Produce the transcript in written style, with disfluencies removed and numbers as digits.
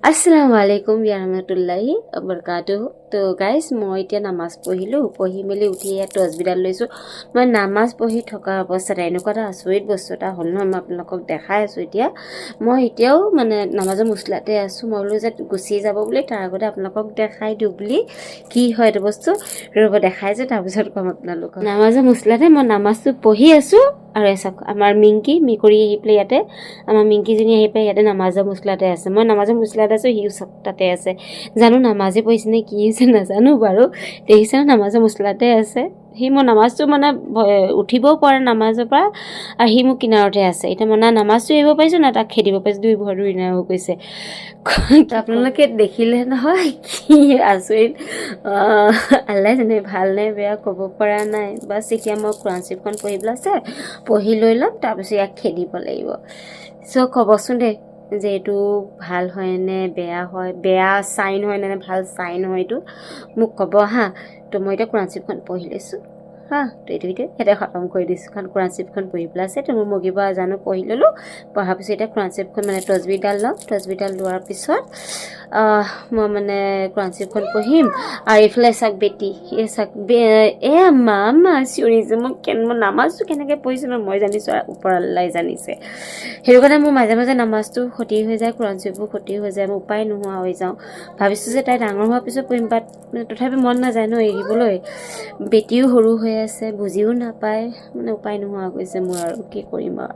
Assalamualaikum warahmatullahi wabarakatuh. তো guys মই এতিয়া নামাজ পঢ়ি মেলি উঠি ইয়াত তছবিডাল লৈছোঁ। মই নামাজ পঢ়ি থকা অৱস্থাত এনেকুৱা এটা আচৰিত বস্তু এটা হ'ল নহয়, মই আপোনালোকক দেখাই আছোঁ। এতিয়া মই এতিয়াও মানে নামাজৰ মুছলাতে আছোঁ। মই বোলো যে গুচি যাব বুলি, তাৰ আগতে আপোনালোকক দেখাই দিওঁ বুলি। কি হয় এইটো বস্তু ৰ'ব দেখাই যে, তাৰপিছত ক'ম আপোনালোকক। নামাজৰ মুছলাতে মই নামাজটো পঢ়ি আছোঁ। আৰু চাওক আমাৰ মিংকি মেকুৰী আহি পেলাই ইয়াতে, আমাৰ মিংকিজনী আহি পেলাই ইয়াতে নামাজৰ মুছলাতে আছে। মই নামাজৰ মুছলাতে আছোঁ, সিও চাওক তাতে আছে। জানো নামাজে পঢ়িছে নে কি হৈছে নাজানো বাৰু, দেখিছে নামাজৰ মুছলাতে আছে। সি মোৰ নামাজটো মানে উঠিবও পৰা নামাজৰ পৰা, আৰু সি মোৰ কিনাৰতে আছে। এতিয়া মই না নামাজটো এৰিব পাৰিছোঁ না তাক খেদিব পাৰিছোঁ, দুই ভৰ দুই নাই হৈ গৈছে। আপোনালোকে দেখিলে নহয় কি আচৰিত, আল্লাই জানে ভাল নে বেয়া ক'ব পৰা নাই। বাছ এতিয়া মই কোৰাণ শ্বৰীফখন পঢ়িবলৈ আছে, পঢ়ি লৈ ল'ম, তাৰপিছত ইয়াক খেদিব লাগিব। চ' ক'বচোন দেই যে এইটো ভাল হয় নে বেয়া হয়, বেয়া চাইন হয় নে ভাল চাইন হয়, এইটো মোক ক'ব হা। তো মই এতিয়া কোৰাণ শ্বৰীফখন পঢ়ি লৈছোঁ হা। তো এইটো ইয়াতে খতম কৰি দিছোঁ, কাৰণ কোৰাণ শ্বৰীফখন পঢ়িবলৈ আছে। তো মোৰ মগিব জানো পঢ়ি ল'লোঁ। পঢ়াৰ পিছত এতিয়া কোৰাণ শ্বৰীফখন মানে তছবিডাল ল'ম। তছবিডাল লোৱাৰ পিছত মই মানে কোৰাণ শ্বৰীফখন পঢ়িম। আৰু এইফালে চাওক বেটি, এই চাওক এয়া মা চিঞৰিছে। মই নামাজটো কেনেকৈ পঢ়িছোঁ ন মই জানিছোঁ, আৰু ওপৰ আল্লাই জানিছে। সেইটো কাৰণে মোৰ মাজে মাজে নামাজটো ক্ষতি হৈ যায়, কোৰাণ শ্বৰীফো ক্ষতি হৈ যায়, মই উপায় নোহোৱা হৈ যাওঁ। ভাবিছোঁ যে তাই ডাঙৰ হোৱাৰ পিছত পঢ়িম, বাট তথাপি মন নাযায় ন এৰিবলৈ। বেটিও সৰু হৈ আছে, বুজিও নাপায়, মানে উপায় নোহোৱা গৈছে মোৰ, আৰু কি কৰিম আৰু।